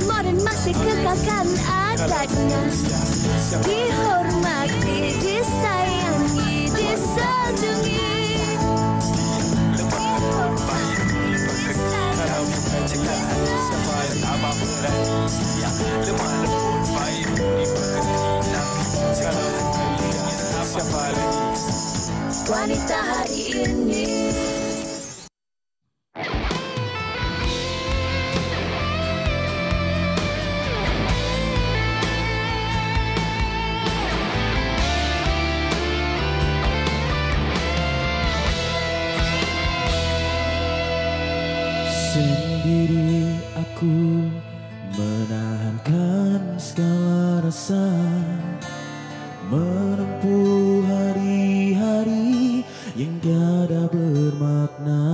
modern masih kekalkan adatnya. Dihormati, disayangi, disanjungi. Wanita hari ini. Sendiri aku menahankan segala rasa, menempuh hari-hari yang tiada bermakna.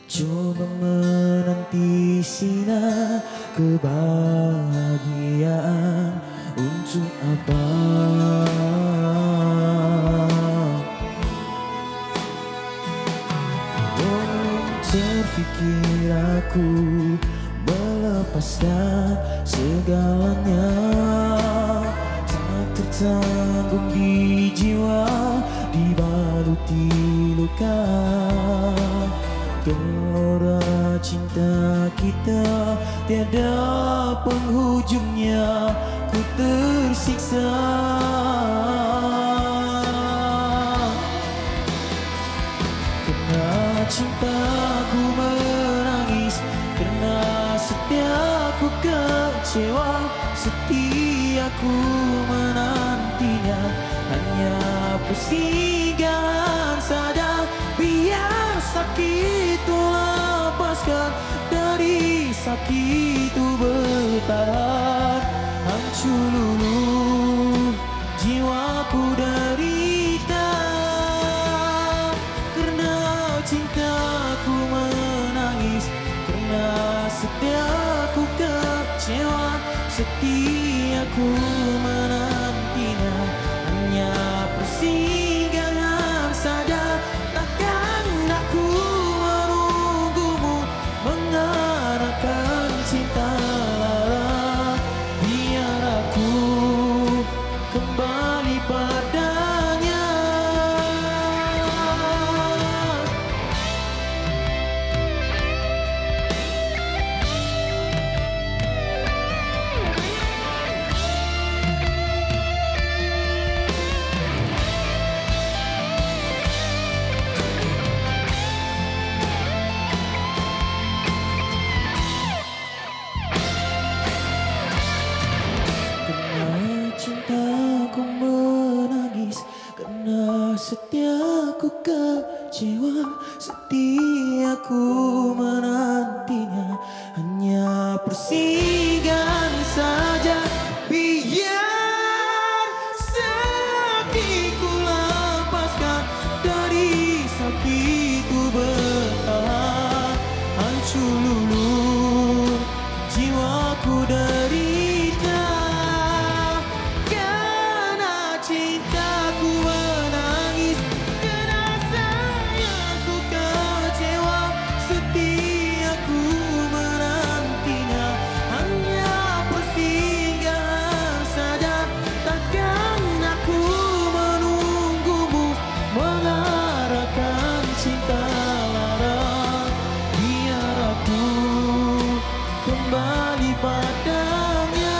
Coba menanti sinar kebahagiaan untuk apa? Terfikir aku melepaskan segalanya, tak tertanggung di jiwa, dibaluti luka. Gelora cinta kita tiada penghujungnya, ku tersiksa. Karena cintaku menangis, karena setiaku kecewa, setiaku menantinya hanya persinggahan saja. Biar sakit itu lepaskan, dari sakit itu bertahan. Hancur luluh jiwaku derita, karena cintaku menangis, karena setiaku kecewa, setiaku menantinya hanya persinggahan saja. Takkan aku menunggumu, mengharapkan cinta lara. Biar aku kembali padanya. Cintaku menangis, karena setiaku kecewa, setiaku menantinya hanya persinggahan saja. Biar sakitku lepaskan, dari sakitku bertahan. Hancur luluh jiwaku derita, cintaku menangis, karena sayangku kecewa, setiaku menantinya hanya persinggahan saja. Takkan aku menunggumu, mengharapkan cinta lara. Biar aku kembali padanya.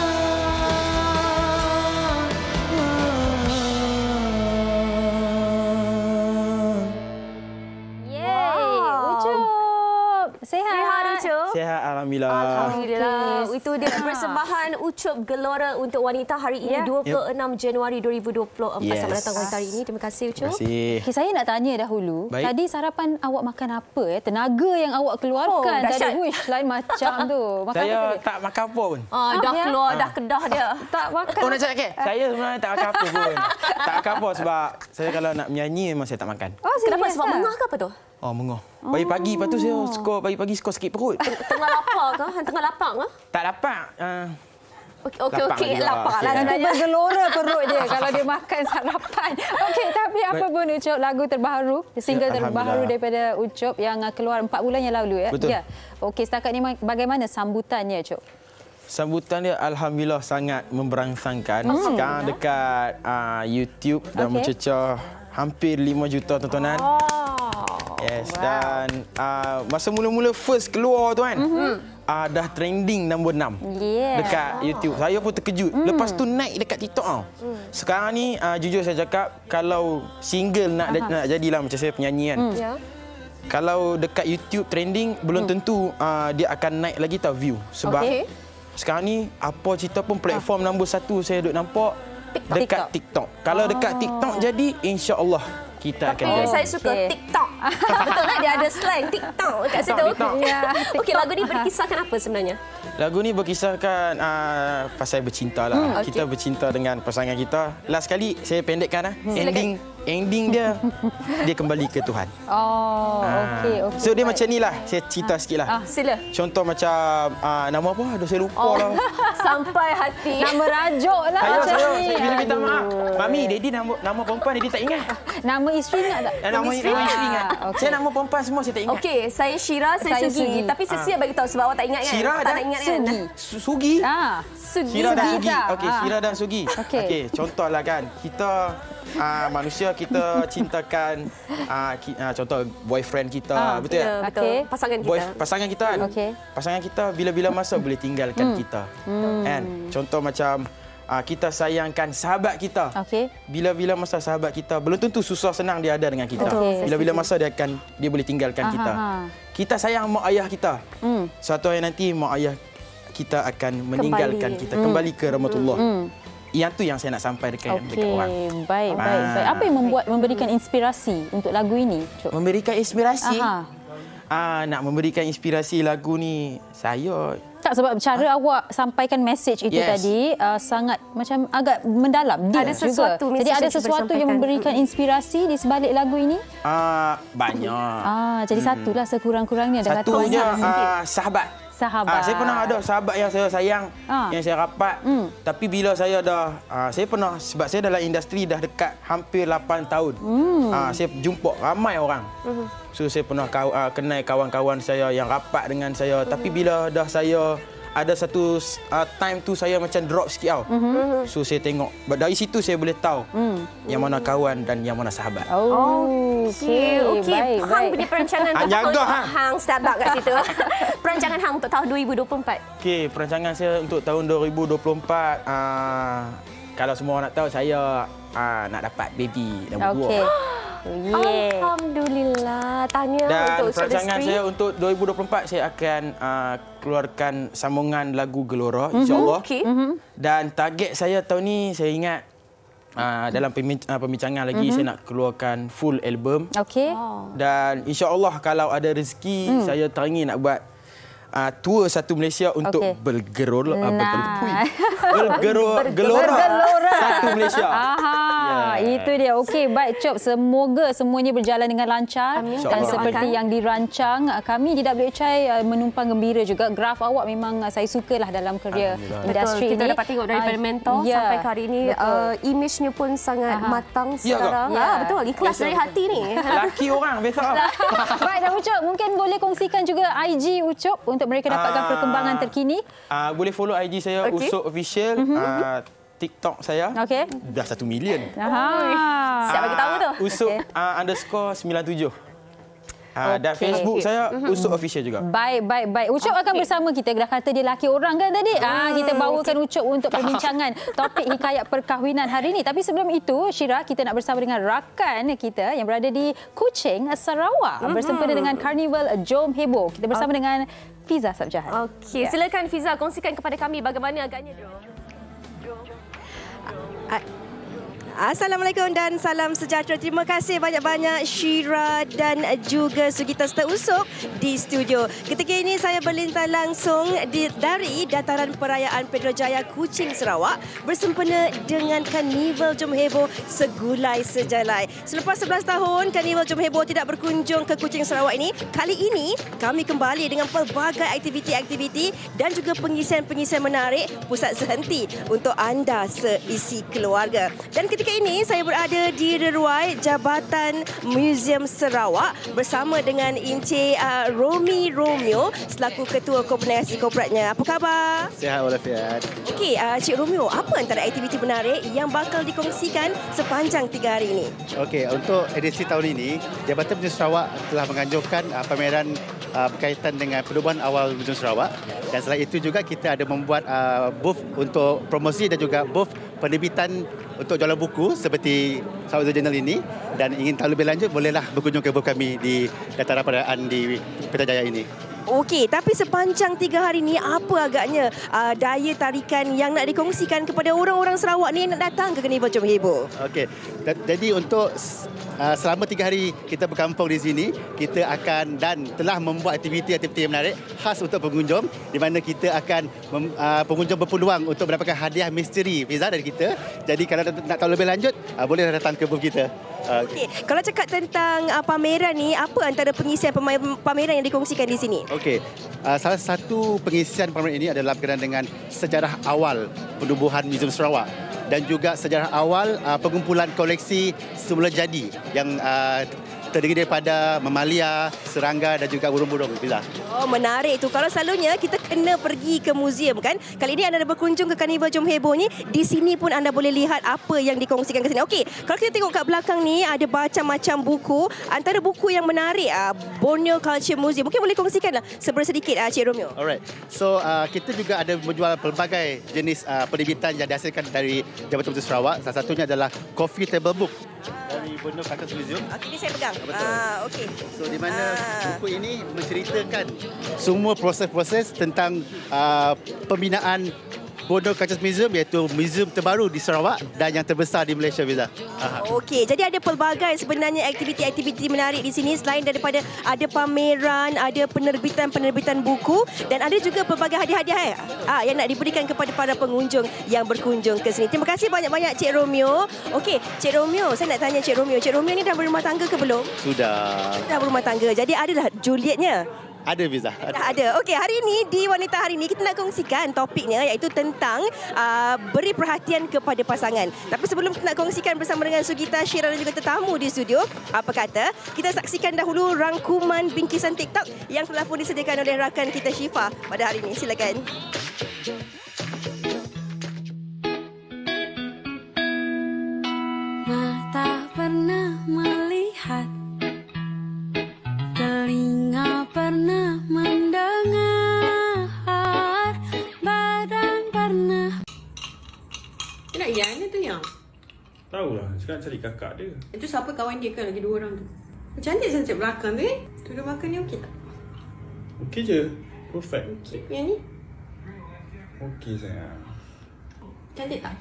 Sihat, alhamdulillah. Alhamdulillah. Okay. Itu dia persembahan Ucup Gelora untuk wanita hari ini 26 Januari 2024. Selamat datang wanita hari ini. Terima kasih Ucup. Terima kasih. Okay, saya nak tanya dahulu. Baik. Tadi sarapan awak makan apa? Tenaga yang awak keluarkan tadi. Lain macam tu. Makan Saya apa tak makan apa pun. Dah keluar dah kedah dia. tak makan. Oh, nak cakap ke? Saya sebenarnya tak makan apa pun. Tak makan apa sebab saya kalau nak menyanyi memang saya tak makan. Oh, Kenapa? Sebab mengah ke apa tu? Oh, mengoh. Pagi-pagi, lepas tu saya pagi-pagi suka sakit perut. Tengah lapar ke? Tengah lapar ke? Tak lapar. Okey, lapar lah. Nanti bergelora perut dia kalau dia makan sarapan. Okey, tapi apa pun Ucup, lagu terbaru, single terbaru daripada Ucup yang keluar 4 bulan yang lalu ya. Betul. Ya. Okey, setakat ni bagaimana sambutannya, Ucup? Sambutan dia alhamdulillah sangat memberangsangkan. Sekarang dekat YouTube dah mencecah hampir 5 juta tontonan. Yes, dan masa mula-mula first keluar tu kan, dah trending nombor 6 dekat YouTube. Saya pun terkejut. Lepas tu naik dekat TikTok tau. Sekarang ni jujur saya cakap, kalau single nak jadilah macam saya penyanyi kan. Kalau dekat YouTube trending, belum tentu dia akan naik lagi tau view. Sebab sekarang ni apa cerita pun platform nombor 1 saya duk nampak dekat TikTok. Kalau dekat TikTok jadi, insya-Allah kita akan jadi. Saya suka TikTok. Betul tak? Dia ada slang TikTok kat situ. Okey, lagu ni berkisahkan apa sebenarnya? Lagu ni berkisahkan pasal bercinta lah. Kita bercinta dengan pasangan kita. Last kali saya pendekkan ending dia kembali ke Tuhan. Okey. So dia macam ni lah. Saya cerita sikit lah. Sila. Contoh macam nama apa? Dah saya lupa lah. Sampai hati. Nama rajuk lah macam ni. Saya minta maaf. Mami, Daddy nama perempuan Daddy tak ingat. Nama isteri ingat tak? Nama isteri ingat. Saya nama perempuan semua saya tak ingat. Okey, saya Syira, saya Sugi. Tapi saya siap bagi tahu sebab awak tak ingat kan? Syira dan ingat Sugi. Sugi? Sugi. Syira dan Sugi. Okey, Ah. Syira dan Sugi. Okey. Contohlah kan, kita manusia kita cintakan contoh boyfriend kita, betul tak? Betul. Okey. Pasangan kita. Pasangan kita kan. Okey. Pasangan kita bila-bila masa boleh tinggalkan kita. Kan? Contoh macam kita sayangkan sahabat kita. Okey. Bila-bila masa sahabat kita belum tentu susah senang dia ada dengan kita. Okey. Bila-bila masa dia boleh tinggalkan kita. Kita sayang mak ayah kita. Suatu hari nanti mak ayah kita akan meninggalkan kita, kembali ke rahmatullah. Yang tu yang saya nak sampai dekat orang. Baik. Apa yang memberikan inspirasi untuk lagu ini, Cuk? Memberikan inspirasi. Nak memberikan inspirasi lagu ni saya. Tak, sebab cara awak sampaikan message itu tadi sangat macam agak mendalam, deep Ada juga. sesuatu Jadi ada sesuatu yang memberikan inspirasi di sebalik lagu ini? Banyak. Jadi satulah sekurang-kurangnya dengan Satunya sahabat. Saya pernah ada sahabat yang saya sayang, yang saya rapat. Tapi bila saya dah, saya pernah, sebab saya dalam industri dah dekat hampir 8 tahun. Saya jumpa ramai orang. So saya pernah kenal kawan-kawan saya yang rapat dengan saya. Tapi bila dah saya ada satu time tu saya macam drop sikit tau. So saya tengok, dari situ saya boleh tahu yang mana kawan dan yang mana sahabat. Okey. Hang punya perancangan tu jaga Hang start kat situ. Perancangan Hang untuk tahun 2024. Okey, perancangan saya untuk tahun 2024 kalau semua orang nak tahu, saya nak dapat baby nombor 2. Alhamdulillah. Tanya dan untuk perancangan saya untuk 2024 saya akan keluarkan sambungan lagu Gelora, insya-Allah. Dan target saya tahun ni saya ingat dalam pembincangan lagi saya nak keluarkan full album. Dan insya-Allah kalau ada rezeki saya teringin nak buat tour satu Malaysia untuk bergelora satu Malaysia. Itu dia. Okey, baik Cop. Semoga semuanya berjalan dengan lancar. Dan seperti yang dirancang, kami di WHI menumpang gembira juga. Graf awak memang saya sukalah dalam kerja industri ini. Kita dapat tengok daripada mentor sampai ke hari ini, image-nya pun sangat matang sekarang. Betul, ikhlas dari hati ni. Laki orang besok. Baik, dan Ucup, mungkin boleh kongsikan juga IG Ucup untuk mereka dapatkan perkembangan terkini. Boleh follow IG saya, Ucup Official. TikTok saya dah 1 million. Siap bagi tahu tu. Ucup _97. Dan Facebook saya Ucup Official juga. Baik. Ucup akan bersama kita. Dah kata dia laki orang kan tadi. Kita bawakan Ucup untuk perbincangan topik hikayat perkahwinan hari ini. Tapi sebelum itu, Syira, kita nak bersama dengan rakan kita yang berada di Kuching, Sarawak. Bersempena dengan Karnival Jom Heboh. Kita bersama dengan Fiza Sabjahan. Okey, silakan Fiza kongsikan kepada kami bagaimana agaknya. Assalamualaikum dan salam sejahtera. Terima kasih banyak-banyak Syira dan juga Sugita serta Usop di studio. Ketika ini saya berlintang langsung dari dataran perayaan Petrojaya Kuching Sarawak bersempena dengan Karnival Jom Heboh Segulai Sejalai. Selepas 11 tahun Karnival Jom Heboh tidak berkunjung ke Kuching Sarawak ini, kali ini kami kembali dengan pelbagai aktiviti-aktiviti dan juga pengisian-pengisian menarik pusat sehenti untuk anda seisi keluarga. Dan ketika ini saya berada di reruai Jabatan Museum Sarawak bersama dengan Encik Romi Romeo selaku Ketua Koordinasi Korporatnya. Apa khabar? Sihat walafiat. Okey, Cik Romeo, apa antara aktiviti menarik yang bakal dikongsikan sepanjang 3 hari ini? Okey, untuk edisi tahun ini, Jabatan Museum Sarawak telah menganjurkan pameran berkaitan dengan penubuhan awal Museum Sarawak. Dan selain itu juga kita ada membuat booth untuk promosi dan juga booth penerbitan untuk jualan buku seperti Sarawak Journal ini. Dan ingin tahu lebih lanjut, bolehlah berkunjung ke booth kami di dataran perayaan di Petrojaya ini. Okey, tapi sepanjang 3 hari ini apa agaknya daya tarikan yang nak dikongsikan kepada orang-orang Sarawak ni nak datang ke Karnival Jom Heboh? Okey, jadi untuk selama 3 hari kita berkampung di sini, kita akan dan telah membuat aktiviti-aktiviti yang menarik khas untuk pengunjung di mana kita akan pengunjung berpeluang untuk mendapatkan hadiah misteri Fiza dari kita. Jadi kalau nak tahu lebih lanjut, boleh datang ke booth kita. Okey, kalau cakap tentang pameran ni, apa antara pengisian pameran yang dikongsikan di sini? Okey, salah satu pengisian pameran ini adalah berkenaan dengan sejarah awal penubuhan Museum Sarawak dan juga sejarah awal pengumpulan koleksi semula jadi yang terdiri daripada mamalia, serangga dan juga burung-burung. Oh, menarik tu. Kalau selalunya kita kena pergi ke museum kan. Kali ini anda berkunjung ke Karnival Jom Heboh ni, di sini pun anda boleh lihat apa yang dikongsikan ke sini. Okey, kalau kita tengok kat belakang ni ada macam-macam buku. Antara buku yang menarik Borneo Culture Museum. Mungkin boleh kongsikanlah sedikit Cik Romeo. Alright. So kita juga ada menjual pelbagai jenis penerbitan yang dihasilkan dari Jabatan Museum Sarawak. Salah satunya adalah Coffee Table Book dari Borneo Culture Museum. Okey, ni saya pegang. Okey. So di mana buku ini menceritakan semua proses-proses tentang pembinaan Borneo Culture Museum, iaitu museum terbaru di Sarawak dan yang terbesar di Malaysia, Fiza. Okey, jadi ada pelbagai sebenarnya aktiviti-aktiviti menarik di sini selain daripada ada pameran, ada penerbitan buku dan ada juga pelbagai hadiah-hadiah yang nak diberikan kepada para pengunjung yang berkunjung ke sini. Terima kasih banyak-banyak Cik Romeo. Okey, Cik Romeo, saya nak tanya Cik Romeo ni dah berumah tangga ke belum? Sudah. Dah berumah tangga. Jadi adalah Julietnya? Ada, Fiza. Ada. Okey, hari ini di Wanita Hari ini kita nak kongsikan topiknya iaitu tentang beri perhatian kepada pasangan. Tapi sebelum kita nak kongsikan bersama dengan Sugita, Syira dan juga tetamu di studio, apa kata kita saksikan dahulu rangkuman bingkisan TikTok yang telah pun disediakan oleh rakan kita Syifa pada hari ini. Silakan. Mata pernah melihat, telinga pernah mendengar, badan pernah. Nak Yan tu yang? Tahulah, sekarang cari kakak dia. Itu siapa kawan dia kan, lagi 2 orang tu. Cantik sangat belakang tu Duduk makan ni okey tak? Okey je. Perfect. Okey. Yang ni? Okey sayang. Cantik tak?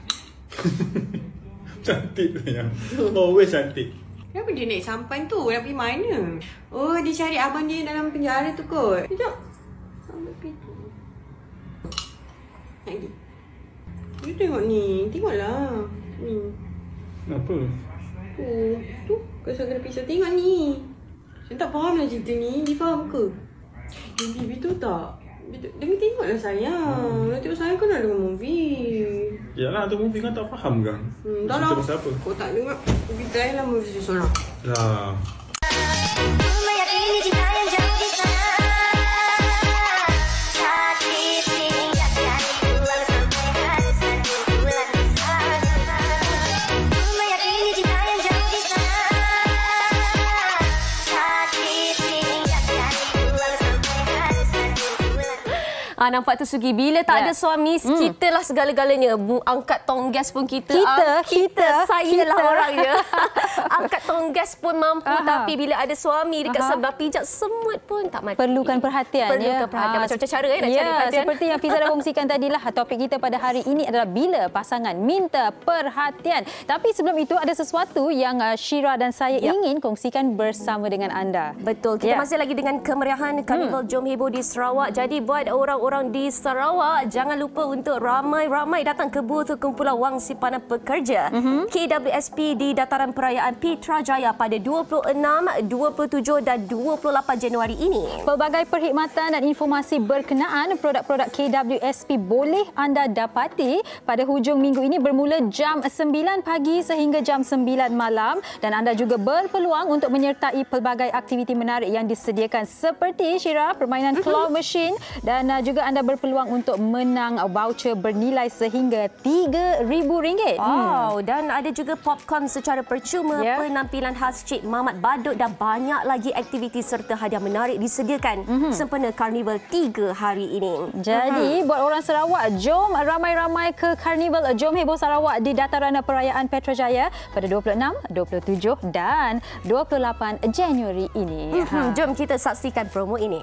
Cantik sayang. Always cantik. Kenapa dia naik sampan tu? Nak pergi mana? Oh, dia cari abang dia dalam penjara tu kot. Sekejap. Sampai pintu. Nak pergi? Dia tengok ni. Tengoklah. Ni. Kenapa? Oh, tu. Kau kena pisau. Tengok ni. Saya tak faham lah cerita ni. Dia faham ke? Yang bibi tu tak? Dia tengoklah sayang. Nak tengok sayang kan nak dengar movie. Yalah, tu movie kan tak faham kan? Tak cerita pasal apa? Kau tak dengar. Pergi try lah movie seorang. Lah. Nampak tu Sugi, bila tak ada suami, kita lah segala-galanya. Angkat tong gas pun kita sayalah orangnya. Angkat tong gas pun mampu, tapi bila ada suami dekat sebelah, pijak semut pun tak mati. Perlukan perhatian. Macam-macam cara nak cari perhatian. Seperti yang Fiza dah kongsikan tadilah, topik kita pada hari ini adalah bila pasangan minta perhatian. Tapi sebelum itu ada sesuatu yang Syira dan saya ingin kongsikan bersama dengan anda. Betul, kita masih lagi dengan kemeriahan Karnival Jom Heboh di Sarawak. Jadi buat orang-orang di Sarawak, jangan lupa untuk ramai-ramai datang ke booth kumpulan Wang Simpanan Pekerja KWSP di Dataran Perayaan Putrajaya pada 26, 27 dan 28 Januari ini. Pelbagai perkhidmatan dan informasi berkenaan produk-produk KWSP boleh anda dapati pada hujung minggu ini bermula jam 9 pagi sehingga jam 9 malam, dan anda juga berpeluang untuk menyertai pelbagai aktiviti menarik yang disediakan seperti Syira, permainan claw machine, dan juga anda berpeluang untuk menang voucher bernilai sehingga RM3,000. Wow, dan ada juga popcorn secara percuma, penampilan khas Cik Mamat Badut dan banyak lagi aktiviti serta hadiah menarik disediakan sempena Karnival 3 hari ini. Jadi buat orang Sarawak, jom ramai-ramai ke Karnival Jom Heboh Sarawak di Dataran Perayaan Putrajaya pada 26, 27 dan 28 Januari ini. Jom kita saksikan promo ini.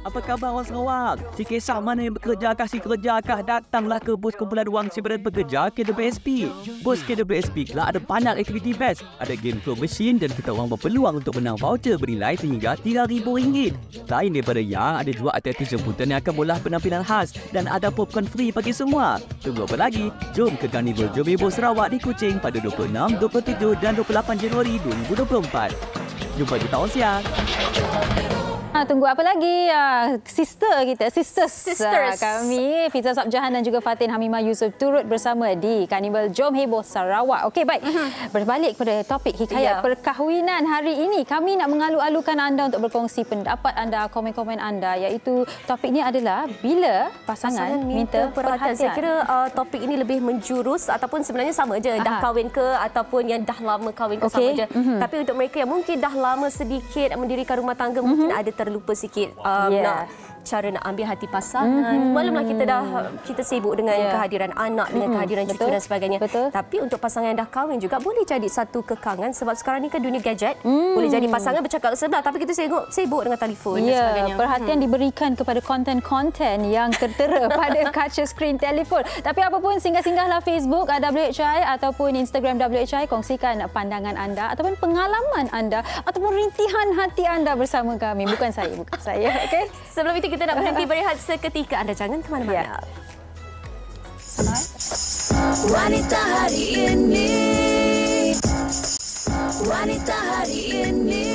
Apa khabar orang Sarawak? Si kisah mana yang bekerja kasih kerjakah? Datanglah ke bos kumpulan Wang Simpanan Pekerja KWSP. Bos KWSP kelak ada banyak aktiviti best. Ada game claw machine dan kita orang berpeluang untuk menang voucher bernilai sehingga RM3,000. Selain daripada yang ada juga aktiviti jemputan yang akan bola penampilan khas dan ada popcorn free bagi semua. Tunggu apa lagi? Jom ke Karnival Jom Heboh Sarawak di Kuching pada 26, 27 dan 28 Januari 2024. Jumpa di tahun siang. Tunggu apa lagi? Sisters kami, Fiza Sabjahan dan juga Fatin Hamimah Yusof turut bersama di Karnival Jom Heboh Sarawak. Okey, baik. Berbalik kepada topik hikayat perkahwinan hari ini. Kami nak mengalu-alukan anda untuk berkongsi pendapat anda, komen-komen anda, iaitu topik ini adalah bila pasangan minta perhatian. Saya kira topik ini lebih menjurus ataupun sebenarnya sama je, dah kahwin ke ataupun yang dah lama kahwin ke sama je. Tapi untuk mereka yang mungkin dah lama sedikit mendirikan rumah tangga, mungkin ada terlupa sikit cara nak ambil hati pasangan. Maklumlah kita sibuk dengan kehadiran anak, dengan kehadiran cucu dan sebagainya. Tapi untuk pasangan yang dah kahwin juga boleh jadi satu kekangan, sebab sekarang ni kan dunia gadget. Boleh jadi pasangan bercakap sebelah tapi kita sibuk dengan telefon dan sebagainya. Perhatian diberikan kepada konten-konten yang tertera pada kaca skrin telefon. Tapi apapun, singgah-singgahlah Facebook WHI ataupun Instagram WHI, kongsikan pandangan anda ataupun pengalaman anda ataupun rintihan hati anda bersama kami. Bukan saya. Okey. Sebelum itu kita nak berhenti berehat seketika. Anda jangan ke mana-mana. Wanita hari ini. Wanita hari ini.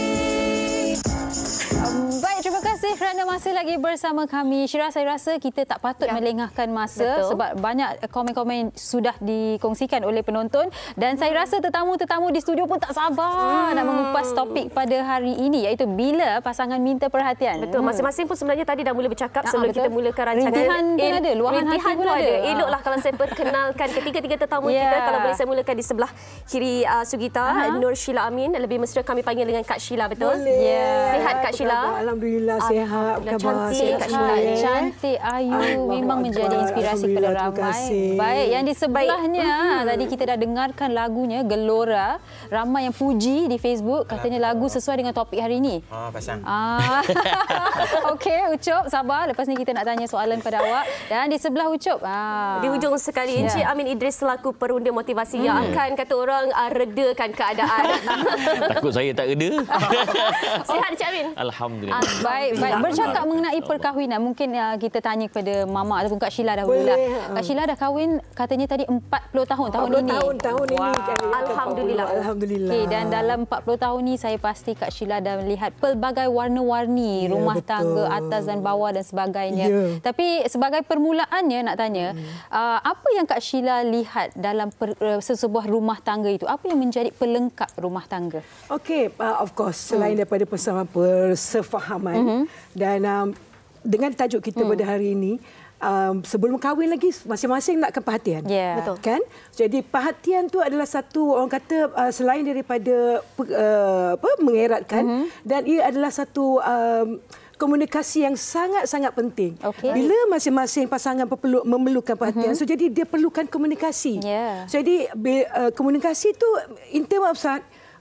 Baik, terima kasih kerana masih lagi bersama kami. Syira, saya rasa kita tak patut melengahkan masa sebab banyak komen-komen sudah dikongsikan oleh penonton, dan saya rasa tetamu-tetamu di studio pun tak sabar nak mengupas topik pada hari ini, iaitu bila pasangan minta perhatian. Betul, masing-masing pun sebenarnya tadi dah mula bercakap sebelum kita mulakan rancangan. Rintihan pun ada, luahan hati pun ada. Eloklah kalau saya perkenalkan ketiga-tiga tetamu kita. Kalau boleh saya mulakan di sebelah kiri Sugita, Nur Sheila Amin. Lebih mesra kami panggil dengan Kak Sheila, betul? Sihat Kak Sheila? Alhamdulillah sihat. Cantik Kak Sheila. Cantik, ayu, memang menjadi inspirasi kepada ramai. Baik, yang di sebelahnya tadi kita dah dengarkan lagunya Gelora. Ramai yang puji di Facebook, katanya lagu sesuai dengan topik hari ini. Pasang. Okey, Ucup, sabar. Lepas ni kita nak tanya soalan pada awak. Dan di sebelah Ucup, di hujung sekali, Encik Amin Idris selaku perunda motivasi yang akan, kata orang, redakan keadaan. Takut saya tak reda. Sihat Encik Amin? Alhamdulillah. Baik. Bercakap mengenai perkahwinan, mungkin kita tanya kepada Mama ataupun Kak Sheila dahulu. Kak Sheila dah kahwin katanya tadi 40 tahun tahun ini. Tahun ini. Alhamdulillah. Alhamdulillah. Okay, dan dalam 40 tahun ni saya pasti Kak Sheila dah melihat pelbagai warna-warni rumah tangga atas dan bawah dan sebagainya. Tapi sebagai permulaannya nak tanya, apa yang Kak Sheila lihat dalam sesebuah rumah tangga itu? Apa yang menjadi pelengkap rumah tangga? Okey, of course selain daripada persefahaman dan dengan tajuk kita pada hari ini, sebelum kahwin lagi masing-masing nakkan perhatian. Betul kan? Jadi perhatian tu adalah satu, orang kata selain daripada mengeratkan, dan ia adalah satu komunikasi yang sangat-sangat penting. Okey. Bila masing-masing pasangan memerlukan perhatian, so jadi dia perlukan komunikasi. So jadi komunikasi tu in term of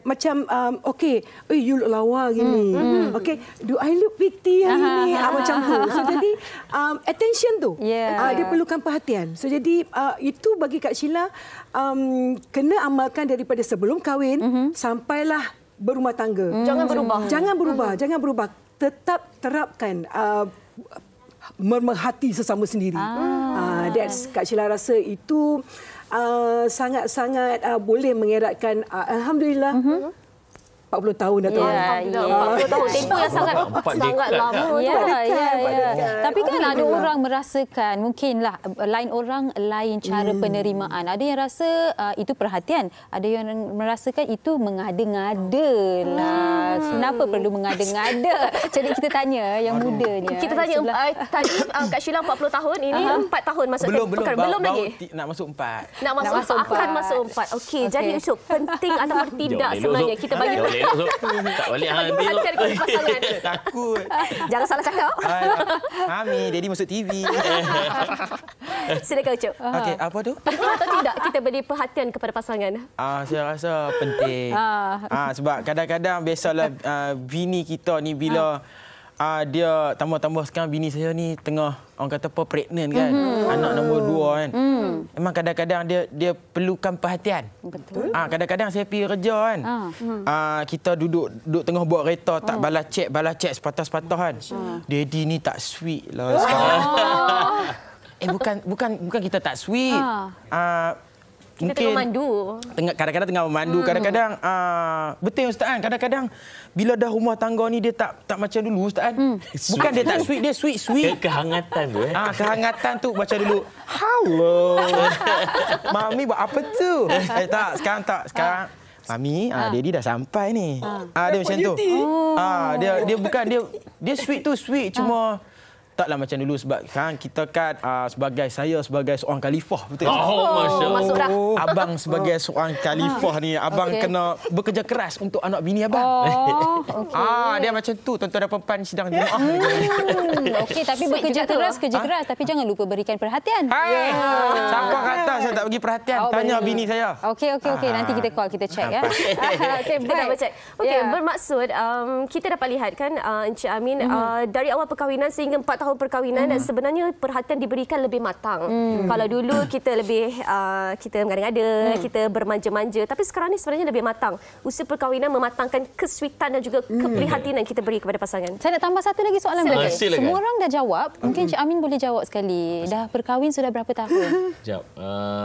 macam okey, you look lawa gini. Okey, do I look pretty hari ni? Macam tu. So jadi attention tu. Dia perlukan perhatian. So jadi itu bagi Kak Sheila kena amalkan daripada sebelum kahwin sampailah berumah tangga. Jangan berubah. Jangan berubah. Tetap terapkan memerhati sesama sendiri. That's Kak Sheila rasa itu sangat-sangat boleh mengeratkan alhamdulillah 40 tahun dah tu. 40 tahun tempoh yang sangat lama tu. Tapi kan ada orang merasakan mungkinlah lain orang lain cara penerimaan. Ada yang rasa itu perhatian, ada yang merasakan itu mengada-ngada lah. Kenapa perlu mengada-ngada? Jadi kita tanya yang mudanya. Kita tanya tadi Kak Sheila 40 tahun, ini 4 tahun masuk belum lagi. Nak masuk 4. Akan masuk 4. Okey, jadi Ucup, penting ataupun tidak sebenarnya kita bagi tak balik hang perhatian kepada pasangan. Takut. Jangan salah cakap. Mami, Daddy masuk TV. Silakan Ucup. Okey, apa tu? Penting atau tidak kita beri perhatian kepada pasangan? Saya rasa penting. Sebab kadang-kadang biasalah bini kita ni bila dia tambah-tambah sekarang bini saya ni tengah orang kata apa pregnant kan. Anak nombor 2 kan. Memang kadang-kadang dia perlukan perhatian. Betul. Kadang-kadang saya pergi kerja kan. Kita duduk tengah buat kereta tak balas cek sepatah-sepatah kan. Daddy ni tak sweet lah sekarang. Bukan kita tak sweet. Kita tengah memandu. Kadang-kadang tengah memandu. Kadang-kadang betul Ustaz kan. Kadang-kadang bila dah rumah tangga ni dia tak macam dulu Ustaz kan. Bukan dia tak sweet, dia sweet. Kehangatan tu kehangatan tu macam dulu. Hello. Mami buat apa tu? Tak, sekarang tak. Sekarang Mami, Daddy dah sampai ni. Dia macam tu. Dia bukan dia sweet tu sweet cuma taklah macam dulu sebab kan kita kan sebagai seorang khalifah betul. Masuk dah. Abang sebagai seorang khalifah ni abang kena bekerja keras untuk anak bini abang. Dia macam tu tuan-tuan dan puan-puan sidang Jumaat. Okey, tapi bekerja keras tapi jangan lupa berikan perhatian. Siapa kata saya tak bagi perhatian? Tanya bini saya. Okey, nanti kita call, kita check ya. Okey, baik. Okey, bermaksud kita dapat lihat kan Encik Amin dari awal perkahwinan sehingga 4 tahun perkahwinan sebenarnya perhatian diberikan lebih matang. Kalau dulu kita lebih kita mengada-ngada, kita bermanja-manja, tapi sekarang ni sebenarnya lebih matang. Usia perkahwinan mematangkan kesuitan dan juga keprihatinan kita beri kepada pasangan. Saya nak tambah satu lagi soalan. Semua orang dah jawab. Mungkin Cik Amin boleh jawab sekali. Dah berkahwin sudah berapa tahun? Jawab.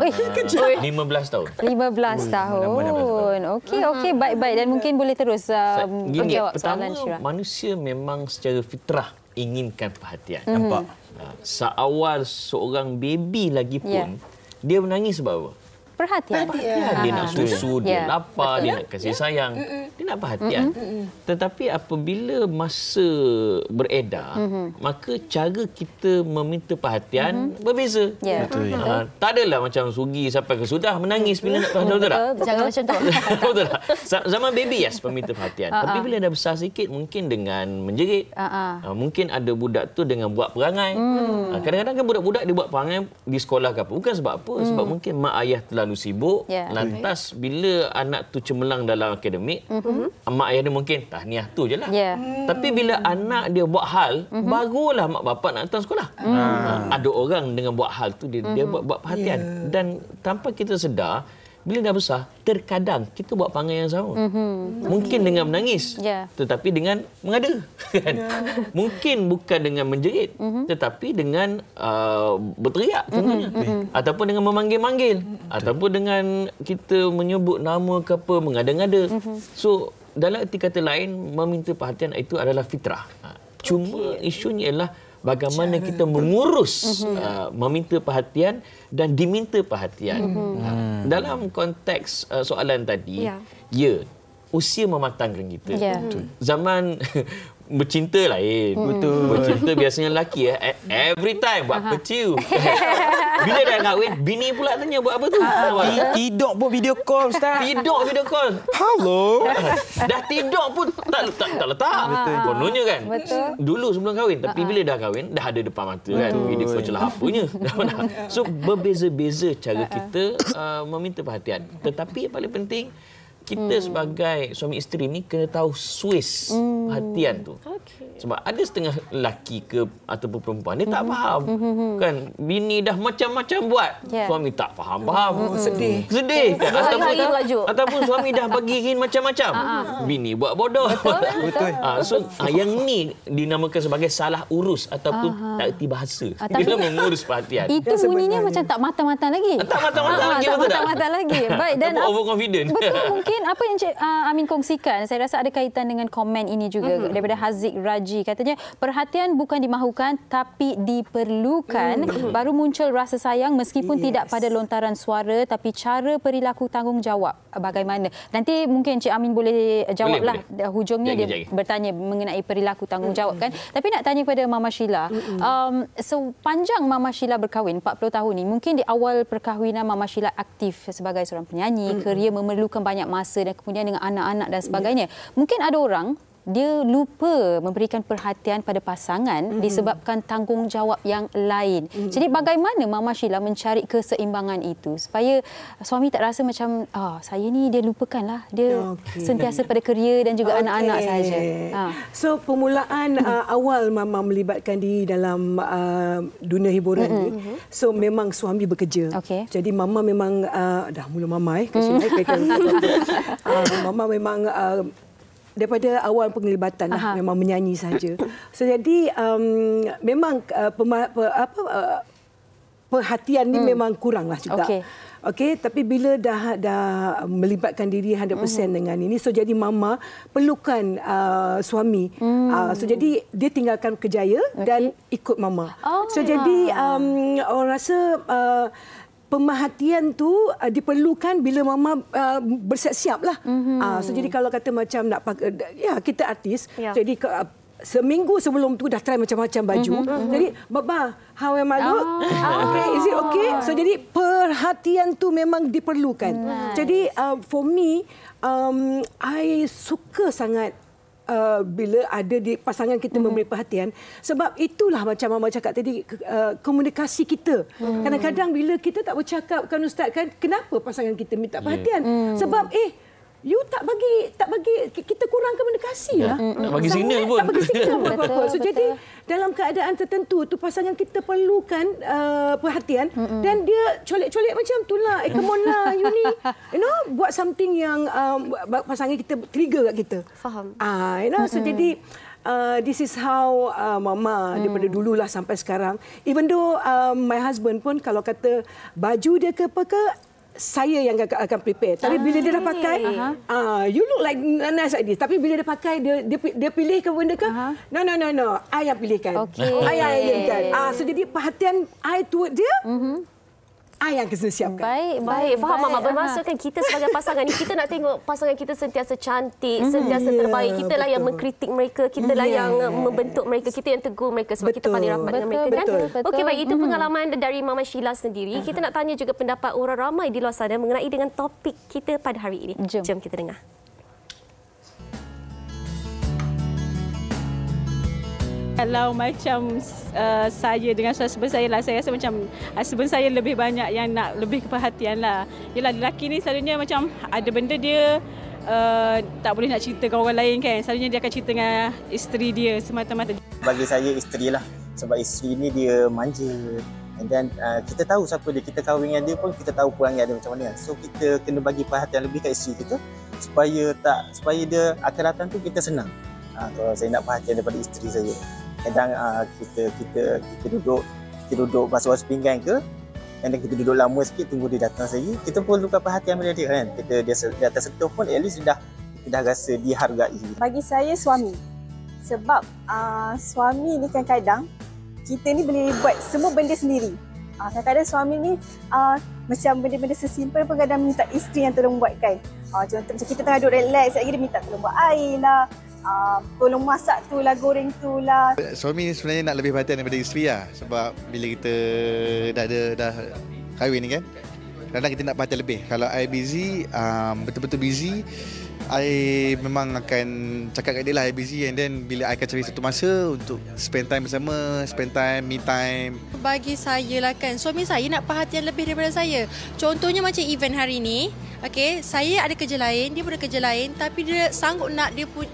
15 tahun. 15 tahun. Okey, baik-baik dan mungkin boleh terus menjawab soalan Syirah. Manusia memang secara fitrah inginkan perhatian. Nampak? Seawal seorang baby lagi pun, dia menangis sebab apa? Perhatian. Dia nak susu, dia lapar, dia nak kasih sayang, dia nak perhatian. Tetapi apabila masa beredar, maka cara kita meminta perhatian berbeza. Betul. Tak adalah macam Sugi sampai ke sudah menangis bila nak perhatian. Betul tak? Jangan macam tu. Betul tak? Zaman baby meminta perhatian. Tapi bila dah besar sikit mungkin dengan menjerit. Mungkin ada budak tu dengan buat perangai. Kadang-kadang kan budak-budak dia buat perangai di sekolah ke apa. Bukan sebab apa. Sebab mungkin mak ayah terlalu sibuk. Lantas bila anak tu cemerlang dalam akademik, mak ayah dia mungkin tahniah tu je lah. Tapi bila anak dia buat hal, barulah mak bapak nak hantar sekolah. Ada orang dengan buat hal tu dia buat perhatian. Dan tanpa kita sedar, bila dah besar, terkadang kita buat perangai yang sama. Mungkin dengan menangis, tetapi dengan mengada. Mungkin bukan dengan menjerit, tetapi dengan berteriak contohnya. Ataupun dengan memanggil-manggil. Ataupun dengan kita menyebut nama ke apa, mengada-ngada. So, dalam erti kata lain, meminta perhatian itu adalah fitrah. Cuma isunya ialah bagaimana kita mengurus meminta perhatian dan diminta perhatian. Dalam konteks soalan tadi, usia mematangkan kita. Zaman bercinta lain. Betul. Bercinta biasanya lelaki every time buat peciu. Bila dah kahwin, bini pula tanya buat apa tu? Tidur pun video call, Ustaz. Tidur video call. Halo. Dah tidur pun tak letak. Betul. Kononnya kan. Betul. Dulu sebelum kahwin, tapi bila dah kahwin, dah ada depan mata kan. Video call celah apanya. So berbeza-beza cara kita meminta perhatian. Tetapi yang paling penting, kita sebagai suami isteri ni kena tahu Swiss perhatian tu. Sebab ada setengah lelaki ataupun perempuan dia tak faham. Kan bini dah macam-macam buat, suami tak faham. Sedih kan? Ataupun suami dah bagi hint macam-macam, bini buat bodoh. Betul. So yang ni dinamakan sebagai salah urus ataupun tak erti bahasa. Kita mengurus perhatian. Itu bunyinya macam tak matang-matang lagi. Tak matang-matang lagi, betul tak? Tak matang lagi. Baik, dan overconfident. Betul, mungkin apa yang Cik Amin kongsikan, saya rasa ada kaitan dengan komen ini juga daripada Haziq Raji. Katanya, perhatian bukan dimahukan tapi diperlukan. Baru muncul rasa sayang meskipun tidak pada lontaran suara, tapi cara perilaku tanggungjawab bagaimana. Nanti mungkin Cik Amin boleh jawablah. Hujungnya dia bertanya mengenai perilaku tanggungjawab kan. Tapi nak tanya kepada Mama Sheila, sepanjang Mama Sheila berkahwin 40 tahun ni, mungkin di awal perkahwinan Mama Sheila aktif sebagai seorang penyanyi, kerja memerlukan banyak masa dan kemudian dengan anak-anak dan sebagainya. Mungkin ada orang dia lupa memberikan perhatian pada pasangan disebabkan tanggungjawab yang lain. Jadi bagaimana Mama Sheila mencari keseimbangan itu supaya suami tak rasa macam saya ni dia lupakanlah, dia sentiasa pada kerja dan juga anak-anak saja. So permulaan awal Mama melibatkan diri dalam dunia hiburan ni. So memang suami bekerja. Jadi Mama memang dah mula Mama Mama memang daripada awal penglibatan memang menyanyi saja. So jadi memang perhatian ni memang kuranglah juga. Okey, tapi bila dah melibatkan diri 100% dengan ini, so jadi Mama perlukan suami. So jadi dia tinggalkan kerjaya dan ikut Mama. So jadi orang rasa pemerhatian tu diperlukan bila Mama bersiap-siap lah. So jadi kalau kata macam nak pakai, kita artis, jadi seminggu sebelum tu dah try macam-macam baju. Jadi, Baba, how am I look? Okay, is it okay? So jadi perhatian tu memang diperlukan. Jadi for me, I suka sangat bila ada di pasangan kita memberi perhatian, sebab itulah macam Mama cakap tadi, komunikasi kita. Kadang-kadang bila kita tak bercakap kan Ustaz kan, kenapa pasangan kita minta perhatian? Sebab you tak bagi kita kurang komunikasi lah. Tak bagi signal pun. Tak bagi signal apa-apa. So jadi dalam keadaan tertentu tu pasangan kita perlukan perhatian dan dia colek-colek macam itulah. Come on lah you ni. You know, buat something yang pasangan kita trigger kat kita. Faham. You know, so jadi this is how Mama daripada dululah sampai sekarang. Even though my husband pun kalau kata baju dia ke apa ke, saya yang akan prepare. Tapi bila dia dah pakai, you look like nice like this. Tapi bila dia pakai, dia pilih ke benda ke? No. I yang pilihkan. I yang pilihkan. So jadi perhatian I toward dia, I yang kena siapkan. Baik. Faham Mama. Bermaksudkan kita sebagai pasangan ni, kita nak tengok pasangan kita sentiasa cantik, sentiasa terbaik. Kita lah yang mengkritik mereka, kita lah yang membentuk mereka, kita yang tegur mereka sebab kita paling rapat dengan mereka kan. Okey, baik, itu pengalaman dari Mama Sheila sendiri. Kita nak tanya juga pendapat orang ramai di luar sana mengenai dengan topik kita pada hari ini. Jom kita dengar. Kalau macam saya dengan husband saya lah, saya rasa macam husband saya lebih banyak yang nak lebih keperhatian lah. Yelah, lelaki ni selalunya macam ada benda dia tak boleh nak cerita dengan orang lain kan. Selalunya dia akan cerita dengan isteri dia semata-mata. Bagi saya isteri lah. Sebab isteri ni dia manja. Dan kita tahu siapa dia, kita kahwin dengan dia pun kita tahu perangai dia macam mana. So kita kena bagi perhatian lebih kat isteri kita supaya dia akan datang tu kita senang. Kalau saya nak perhatian daripada isteri saya. Kadang kita duduk basuh pinggan ke, dan kita duduk lama sikit tunggu dia datang lagi, kita pun perlukan perhatian pada dia kan. Dia atas sentuh pun at least kita dah rasa dihargai. Bagi saya suami. Sebab suami ni kadang-kadang kita ni boleh buat semua benda sendiri. Kadang-kadang suami ni macam benda-benda sesimpel pun kadang minta isteri yang tolong buatkan. Contoh macam kita tengah duduk relax, lagi dia minta tolong buat air lah. tolong masak tu lah, goreng tu lah. Suami sebenarnya nak lebih perhatian daripada isteri lah. Sebab bila kita dah kahwin ni kan, kadang-kadang kita nak perhatian lebih. Kalau I busy, betul-betul busy, I memang akan cakap kat dia lah I busy, and then bila I akan cari satu masa untuk spend time bersama, spend time, me time. Bagi saya lah kan, suami saya nak perhatian lebih daripada saya. Contohnya macam event hari ni, okay, saya ada kerja lain, dia pun ada kerja lain, tapi dia sanggup nak dia pun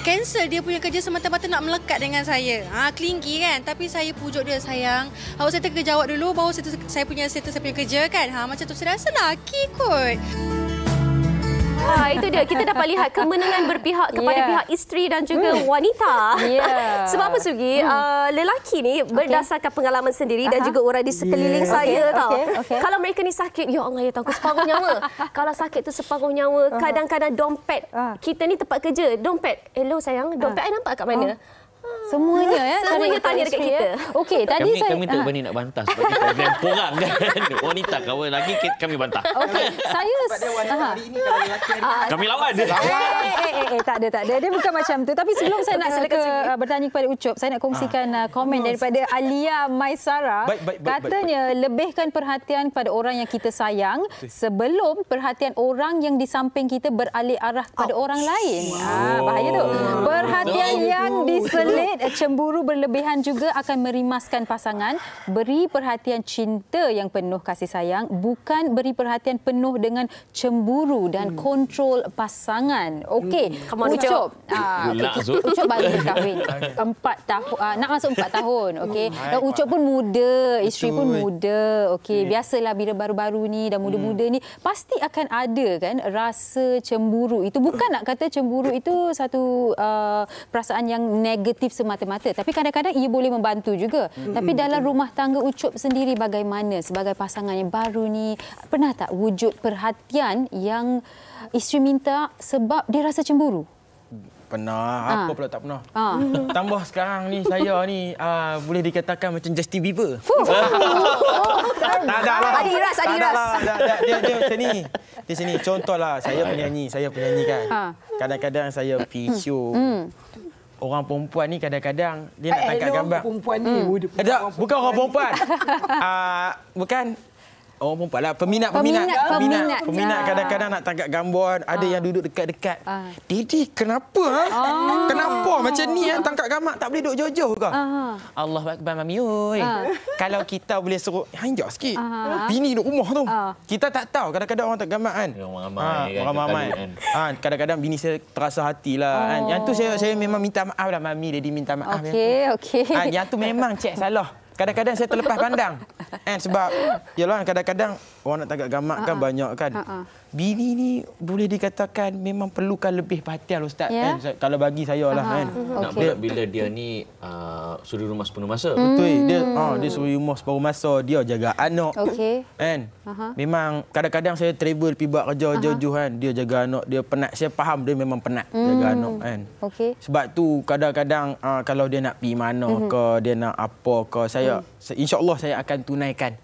cancel dia punya kerja semata-mata nak melekat dengan saya. Clingy kan. Tapi saya pujuk dia, sayang, awak settle kerja awak dulu, baru saya punya kerja kan. Macam tu saya rasa laki kot. Itu dia. Kita dapat lihat kemenangan berpihak kepada pihak isteri dan juga wanita. Sebab apa Sugi? Lelaki ni berdasarkan pengalaman sendiri dan juga orang di sekeliling saya tau. Kalau mereka ni sakit, ya Allah ya tahu, separuh nyawa. Kalau sakit tu separuh nyawa. Kadang-kadang dompet kita ni tempat kerja, dompet. Hello sayang, dompet I nampak kat mana? Semuanya semuanya tanya dekat kita. Okey, tadi kami tak berani nak bantah sebab kita program korang kan. Wanita kawan lelaki kami bantah. Okey, saya kami lawan. Tak ada. Dia bukan macam tu. Tapi sebelum saya nak bertanya kepada Ucup, saya nak kongsikan komen daripada Alia Maisara. Katanya lebihkan perhatian kepada orang yang kita sayang sebelum perhatian orang yang di samping kita beralih arah kepada orang lain. Bahaya tu. Perhatian yang diselit, cemburu berlebihan juga akan merimaskan pasangan. Beri perhatian cinta yang penuh kasih sayang, bukan beri perhatian penuh dengan cemburu dan kontrol pasangan. Okey, Ucup. Ucup baru berkahwin. 4 tahun, nak masuk 4 tahun. Okey. Dan Ucup pun muda, isteri pun muda. Okey, biasalah bila baru-baru ni dan muda-muda ni pasti akan ada kan rasa cemburu. Itu bukan nak kata cemburu itu satu perasaan yang negatif semata-mata, tapi kadang-kadang ia boleh membantu juga. Tapi dalam rumah tangga Ucup sendiri bagaimana sebagai pasangan yang baru ni, pernah tak wujud perhatian yang isteri minta sebab dia rasa cemburu? Pernah. Apa pula tak pernah. Tambah sekarang ni saya ni boleh dikatakan macam Justin Bieber. Tak ada lah. Adi Ras. Dia macam ni. Di sini contohlah saya penyanyi kan. Kadang-kadang saya pergi show. Orang perempuan ni kadang-kadang dia nak tangkap gambar. Perempuan ni. Bukan orang perempuan. Bukan orang perempuan lah. Peminat kadang-kadang nak tangkap gambar. Ada yang duduk dekat-dekat. Didi, kenapa? Kenapa macam ni tangkap gambar? Tak boleh duduk jauh-jauh ke? Allah Akbar, Mami. Kalau kita boleh suruh hanjak sikit. Bini duduk rumah tu. Kita tak tahu. Kadang-kadang orang tak gambar kan. Orang ramai. Kadang-kadang bini saya terasa hatilah. Yang tu saya memang minta maaf lah, Mami. Daddy minta maaf. Okey. Yang tu memang cek salah. Kadang-kadang saya terlepas pandang. Sebab yalah kadang-kadang orang nak tangkap gambar kan banyak kan. Bini ni boleh dikatakan memang perlukan lebih perhatian Ustaz kalau bagi saya lah kan. Nak pula bila dia ni suri rumah sepenuh masa. Betul. Dia suri rumah sepenuh masa, dia jaga anak. Kan? Memang kadang-kadang saya travel pergi buat kerja jauh-jauh kan, dia jaga anak, dia penat. Saya faham dia memang penat jaga anak kan. Sebab tu kadang-kadang kalau dia nak pergi mana ke, dia nak apa ke, saya insya-Allah saya akan tunaikan.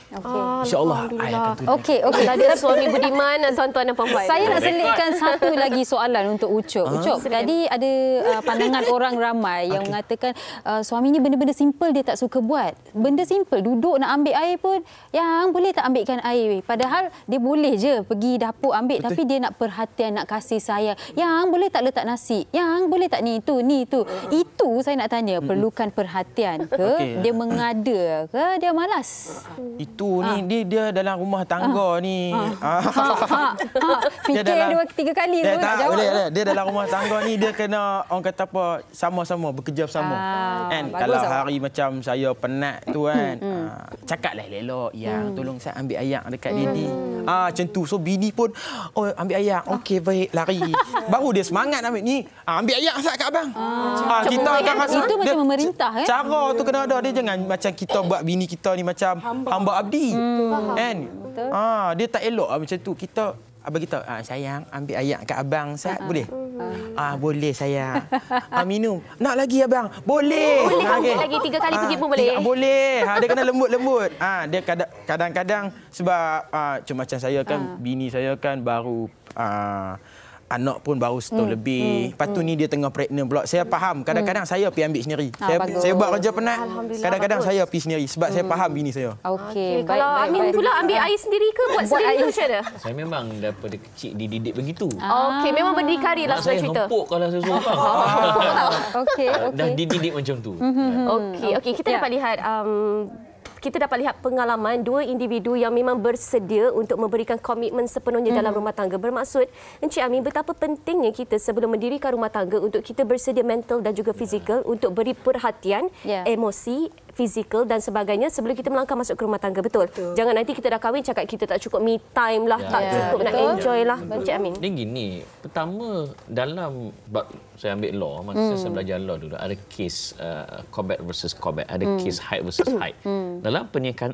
Insya-Allah saya akan tunaikan. Okey. Ada suami budiman dan tuan-tuan dan puan-puan. Saya nak selitkan satu lagi soalan untuk Ucup. Ucup, tadi ada pandangan orang ramai yang mengatakan suami ni benda-benda simple dia tak suka buat. Benda simple, duduk nak ambil air pun, yang boleh tak ambilkan air. Padahal dia boleh je pergi dapur ambil, tapi dia nak perhatian, nak kasih sayang. Yang boleh tak letak nasi, yang boleh tak ni itu. Itu saya nak tanya, perlukan perhatian ke? Dia mengada ke? Dia malas? Itu ni dia dalam rumah tangga ni. Fikir 2-3 kali tu nak jawab. Dia dalam rumah tangga ni dia kena orang kata apa, sama-sama bekerja bersama. Kan kalau hari macam saya penat tu kan, cakaplah elok, yang tolong saya ambil air dekat Didi. Macam tu. So bini pun ambil air. Okey baik, lari. Baru dia semangat ambil ni. Ambil air Ustaz kat abang. Kita akan rasa itu macam memerintah cara tu kena ada. Dia jangan macam kita buat bini kita ni macam hamba abdi. Kan? Dia tak elok macam tu. Kita abang kita, sayang ambil air kat abang Ustaz, boleh? Boleh sayang. Minum. Nak lagi abang? Boleh. Lagi 3 kali pergi pun boleh. Boleh. Dia kena lembut-lembut. Dia kadang-kadang sebab macam saya kan, bini saya kan baru anak pun baru setahun lebih. Lepas tu ni dia tengah pregnant pula. Saya faham. Kadang-kadang saya pergi ambil sendiri. Saya buat kerja penat. Kadang-kadang saya pergi sendiri sebab saya faham bini saya. Okey. Kalau Amin pula ambil air sendiri ke buat sendiri ke macam mana? Saya memang daripada kecil dididik begitu. Okey, memang berdikari lah saya cerita. Saya hempuk kalau saya seorang. Okey. Dah dididik macam tu. Okey, kita dapat lihat pengalaman dua individu yang memang bersedia untuk memberikan komitmen sepenuhnya dalam rumah tangga. Bermaksud, Encik Amin, betapa pentingnya kita sebelum mendirikan rumah tangga untuk kita bersedia mental dan juga fizikal untuk beri perhatian, emosi, fizikal dan sebagainya sebelum kita melangkah masuk ke rumah tangga. Betul? Jangan nanti kita dah kahwin cakap kita tak cukup me time lah, tak cukup nak enjoy lah. Encik Amin. Dia gini, pertama dalam saya ambil law, masa saya belajar law dulu, ada case combat versus combat, ada case height versus height.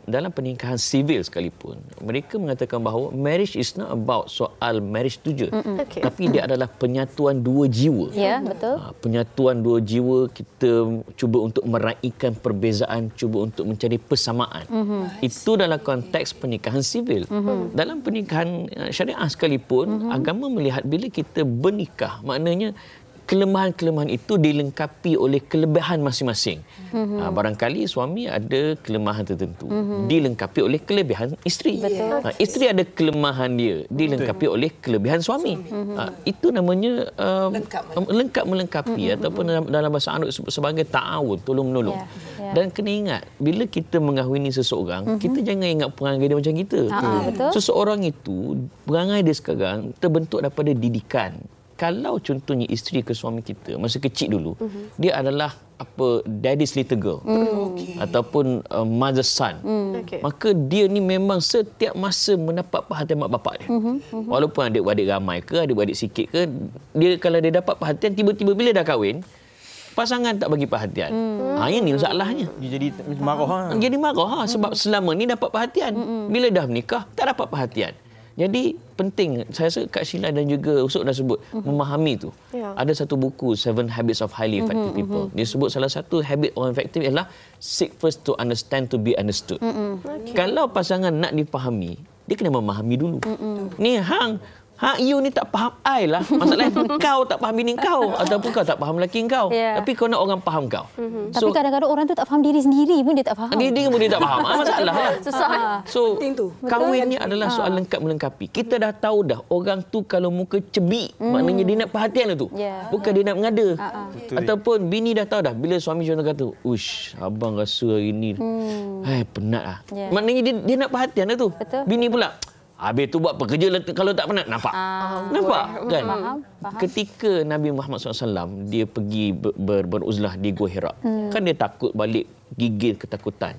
Dalam pernikahan sivil sekalipun, mereka mengatakan bahawa marriage is not about soal marriage tu je, tapi dia adalah penyatuan dua jiwa. Ya, betul. Penyatuan dua jiwa, kita cuba untuk meraihkan perbezaan, cuba untuk mencari persamaan. Itu dalam konteks pernikahan sivil. Dalam pernikahan syariah sekalipun, agama melihat bila kita bernikah, maknanya kelemahan-kelemahan itu dilengkapi oleh kelebihan masing-masing. Barangkali suami ada kelemahan tertentu, dilengkapi oleh kelebihan isteri. Isteri ada kelemahan dia, dilengkapi oleh kelebihan suami. Itu namanya lengkap melengkapi ataupun dalam bahasa Arab sebagai ta'awun, tolong-menolong. Dan kena ingat, bila kita mengahwini seseorang, kita jangan ingat perangai dia macam kita. Seseorang itu, perangai dia sekarang terbentuk daripada didikan. Kalau contohnya isteri ke suami kita masa kecil dulu, dia adalah daddy's little girl ataupun mother's son, maka dia ni memang setiap masa mendapat perhatian mak bapak dia. Walaupun adik-adik ramai ke, adik-adik sikit ke, dia kalau dia dapat perhatian, tiba-tiba bila dah kahwin, pasangan tak bagi perhatian. Ini masalahnya. Dia jadi marah. Jadi marah sebab selama ni dapat perhatian. Bila dah menikah, tak dapat perhatian. Jadi penting, saya rasa Kak Sheila dan juga Usuk dah sebut, memahami tu. Ada satu buku, 7 Habits of Highly Effective People. Dia sebut salah satu habit orang efektif ialah seek first to understand to be understood. Kalau pasangan nak dipahami, dia kena memahami dulu. Ni you ni tak faham I lah. Masalahnya kau tak faham bini kau ataupun kau tak faham lelaki kau. Tapi kau nak orang faham kau. Tapi kadang-kadang orang tu tak faham diri sendiri pun dia tak faham. Diri pun dia tak faham. Masalah lah. Susah. So, kahwin ni adalah soal lengkap melengkapi. Kita dah tahu dah orang tu kalau muka cebik, maknanya dia nak perhatian lah tu. Bukan dia nak mengada. Ataupun bini dah tahu dah bila suami contoh kata, "Ush, abang rasa hari ni penat lah." Maknanya dia nak perhatian lah tu. Bini pula, habis tu buat pekerja kalau tak penat. Nampak? Nampak kan? Faham. Ketika Nabi Muhammad SAW dia pergi beruzlah di Gua Hira, kan dia takut balik, gigil ketakutan.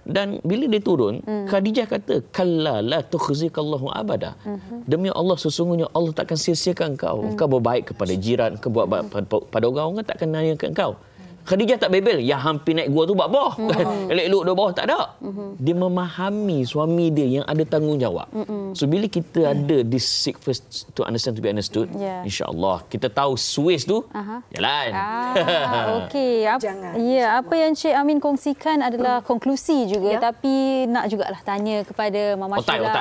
Dan bila dia turun, Khadijah kata, "Kalla la tukhzikallahu abada." Demi Allah, sesungguhnya Allah takkan sia-siakan kau. Kau berbaik kepada jiran, kau buat baik pada orang takkan nanyakan kau. Khadijah tak bebel, yang hampir naik gua tu buat bawah. Elok-elok di bawah, tak ada. Dia memahami suami dia yang ada tanggungjawab. So bila kita ada this seek first to understand to be understood, insya-Allah kita tahu Swiss tu jalan. Okey, apa yang Cik Amin kongsikan adalah konklusi juga, tapi nak jugalah tanya kepada Mama Sheila.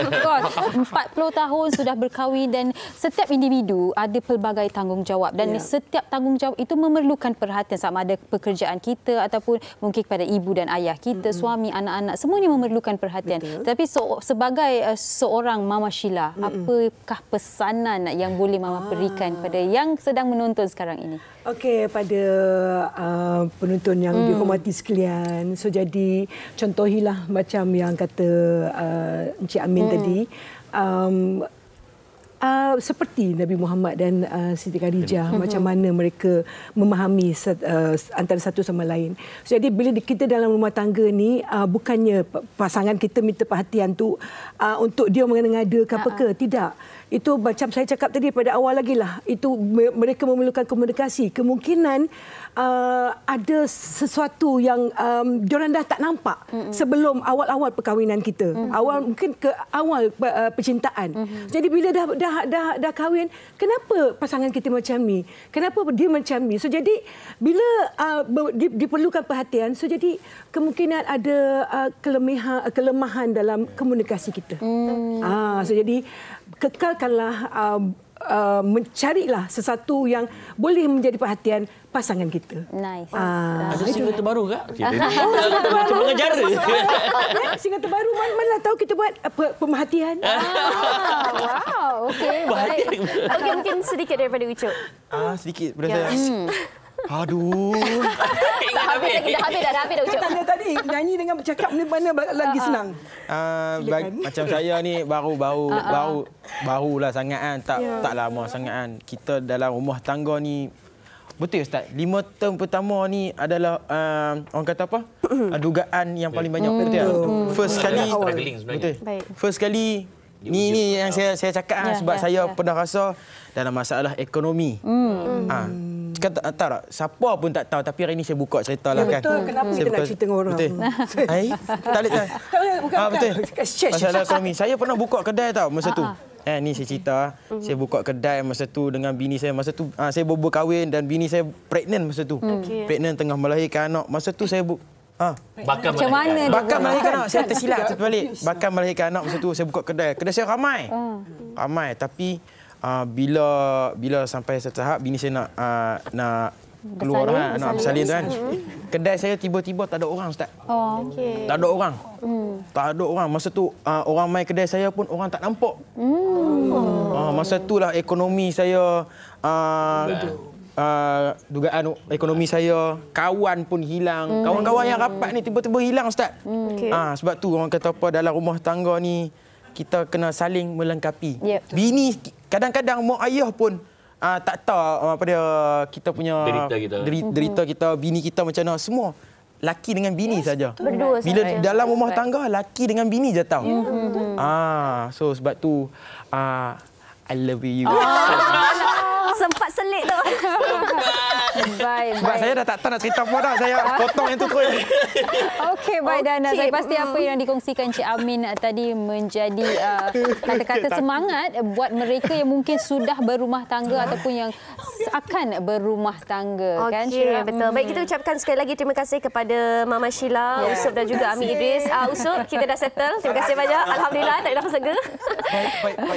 Of course. 40 tahun sudah berkahwin dan setiap individu ada pelbagai tanggungjawab dan setiap tanggungjawab itu memerlukan perhatian, sama ada pekerjaan kita ataupun mungkin kepada ibu dan ayah kita, suami, anak-anak, semuanya memerlukan perhatian. Tapi sebagai seorang Mama Sheila, apakah pesanan yang boleh Mama berikan pada yang sedang menonton sekarang ini? Okey, pada penonton yang dihormati sekalian, so jadi contohilah macam yang kata Encik Amin tadi, seperti Nabi Muhammad dan Siti Khadijah, macam mana mereka memahami antara satu sama lain. Jadi bila kita dalam rumah tangga ni, bukannya pasangan kita minta perhatian tu untuk dia mengada-ngada ke apa ke, tidak. Itu macam saya cakap tadi pada awal lagi lah, itu mereka memerlukan komunikasi. Kemungkinan ada sesuatu yang diorang dah tak nampak sebelum awal-awal perkahwinan kita. Mungkin ke awal percintaan. Jadi bila dah kahwin, kenapa pasangan kita macam ni? Kenapa dia macam ni? So jadi bila diperlukan perhatian, so jadi kemungkinan ada kelemahan dalam komunikasi kita. So jadi kekalkanlah mencarilah sesuatu yang boleh menjadi perhatian pasangan kita. Nice. Ada single terbaru kak? Single terbaru. Pengacara. Single terbaru mana tahu kita buat pemerhatian. Wow, okey. Baik. Okey, mungkin sedikit daripada Ucup. Sedikit daripada saya. Aduh. Dah habis dah Ucup. Tanya tadi nyanyi dengan bercakap mana lagi senang. Macam saya ni barulah sangat kan, tak lama sangat kan. Kita dalam rumah tangga ni betul Ustaz, 5 term pertama ni adalah orang kata apa? Dugaan yang paling banyak betul. First kali betul. First kali ni yang saya cakap sebab saya pernah rasa dalam masalah ekonomi. Tak, siapa pun tak tahu, tapi hari ini saya buka cerita lah kan. Betul, kenapa kita nak cerita dengan orang? Betul. Tak boleh. Betul. Masalah ekonomi. Saya pernah buka kedai tau masa tu. Ni saya cerita. Saya buka kedai masa tu dengan bini saya. Masa tu saya baru kahwin dan bini saya pregnant masa tu. Pregnant tengah melahirkan anak. Masa tu saya bakar melahirkan anak. Saya tersilap terbalik. Bakar melahirkan anak masa tu saya buka kedai. Kedai saya ramai. Ramai tapi bila sampai satu tahap bini saya nak keluar nak bersalin kan. Kedai saya tiba-tiba tak ada orang Ustaz. Tak ada orang. Tak ada orang. Masa tu orang mai kedai saya pun orang tak nampak. Masa itulah ekonomi saya dugaan ekonomi saya, kawan pun hilang. Kawan-kawan yang rapat ni tiba-tiba hilang Ustaz. Sebab tu orang kata apa, dalam rumah tangga ni kita kena saling melengkapi. Bini kadang-kadang mak ayah pun tak tahu apa dia kita punya derita kita, bini kita macam mana, semua laki dengan bini saja. Bila dalam rumah tangga laki dengan bini je tahu. So sebab tu I love you. Sempat selit tu. Sebab saya dah tak tahu nak cerita apa dah. Saya potong yang tu terus. Okey, baik dan saya pasti apa yang dikongsikan Cik Amin tadi menjadi kata-kata semangat buat mereka yang mungkin sudah berumah tangga ataupun yang akan berumah tangga. Kan, Syira? Betul. Baik, kita ucapkan sekali lagi terima kasih kepada Mama Sheila, Usup dan juga Ami Idris. Usup, kita dah settle. Terima kasih banyak. Alhamdulillah, tak ada apa-apa.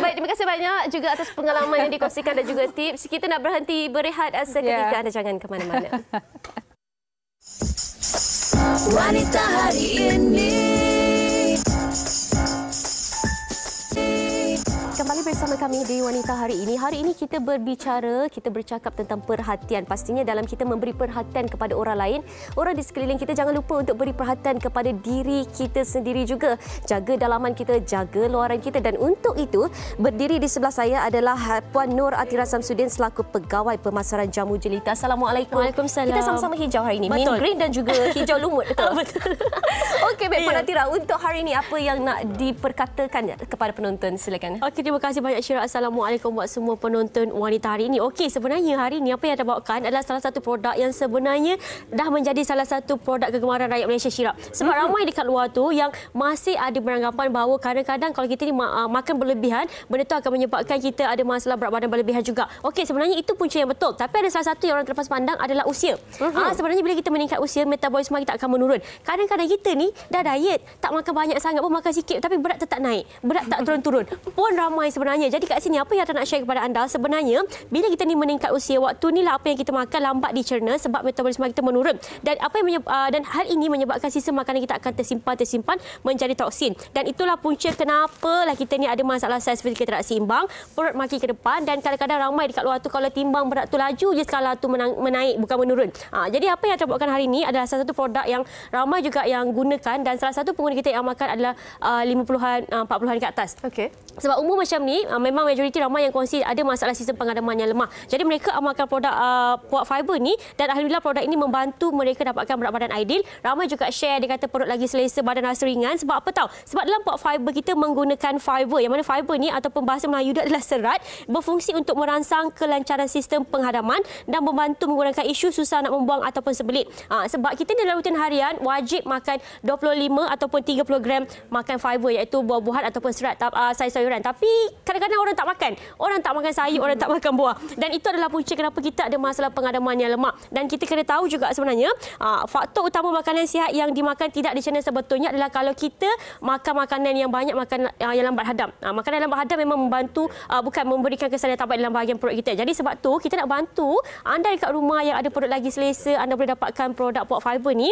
Baik, terima kasih banyak juga atas pengalaman yang dikongsikan dan juga tips. Kita nak berhenti berehat seketika. Anda jangan ke mana-mana. Wanita hari ini. Kembali bersama kami di Wanita Hari Ini. Hari ini kita bercakap tentang perhatian. Pastinya dalam kita memberi perhatian kepada orang lain, orang di sekeliling kita, jangan lupa untuk beri perhatian kepada diri kita sendiri juga. Jaga dalaman kita, jaga luaran kita. Dan untuk itu, berdiri di sebelah saya adalah Puan Nur Atira Samsudin selaku Pegawai Pemasaran Jamu Jelita. Assalamualaikum. Waalaikumsalam. Kita sama-sama hijau hari ini. Mint green dan juga hijau lumut. Betul. Okey, baik Puan Atira. Untuk hari ini, apa yang nak diperkatakan kepada penonton? Silakan. Okey, terima kasih banyak Syira. Assalamualaikum buat semua penonton Wanita Hari Ini. Okey, sebenarnya hari ini apa yang anda bawakan adalah salah satu produk yang sebenarnya dah menjadi salah satu produk kegemaran rakyat Malaysia, Syira. Sebab ramai dekat luar tu yang masih ada beranggapan bahawa kadang-kadang kalau kita ni makan berlebihan, benda tu akan menyebabkan kita ada masalah berat badan berlebihan juga. Okey, sebenarnya itu punca yang betul. Tapi ada salah satu yang orang terlepas pandang adalah usia. Sebenarnya bila kita meningkat usia, metabolisme kita akan menurun. Kadang-kadang kita ni dah diet, tak makan banyak sangat pun, makan sikit tapi berat tetap naik. Berat tak turun-turun. Pun ramai sebenarnya. Jadi kat sini apa yang saya nak share kepada anda, sebenarnya bila kita ni meningkat usia, waktu ni lah apa yang kita makan lambat dicerna sebab metabolisme kita menurun. Dan apa yang dan hal ini menyebabkan sistem makanan kita akan tersimpan menjadi toksin. Dan itulah punca kenapa lah kita ni ada masalah saiz fizikal kita tak seimbang, perut makin ke depan, dan kadang-kadang ramai dekat luar tu kalau timbang berat tu laju je skala tu menaik bukan menurun. Jadi apa yang saya buatkan hari ini adalah salah satu produk yang ramai juga yang gunakan, dan salah satu pengguna kita yang amalkan adalah 50-an 40-an ke atas. Okey. Sebab umur macam ni memang majoriti ramai yang kongsi ada masalah sistem penghadaman yang lemah. Jadi mereka amalkan produk puak fiber ni, dan alhamdulillah produk ini membantu mereka dapatkan berat badan ideal. Ramai juga share, dia kata perut lagi selesa, badan rasa ringan. Sebab apa tahu? Sebab dalam puak fiber kita menggunakan fiber, yang mana fiber ni ataupun bahasa Melayu dia adalah serat, berfungsi untuk merangsang kelancaran sistem penghadaman dan membantu mengurangkan isu susah nak membuang ataupun sembelit. Sebab kita dalam rutin harian wajib makan 25 ataupun 30 gram makan fiber, iaitu buah-buahan ataupun serat sayur-sayuran. Tapi kadang-kadang kadang-kadang orang tak makan. Orang tak makan sayur, orang tak makan buah. Dan itu adalah punca kenapa kita ada masalah pengadaman yang lemak. Dan kita kena tahu juga sebenarnya faktor utama makanan sihat yang dimakan tidak dicerna sebetulnya adalah kalau kita makan makanan yang banyak, makan yang lambat hadam. Makanan lambat hadam memang membantu, bukan memberikan kesan yang tabat dalam bahagian perut kita. Jadi sebab tu kita nak bantu anda dekat rumah yang ada perut lagi selesa, anda boleh dapatkan produk Pot Fiber ni.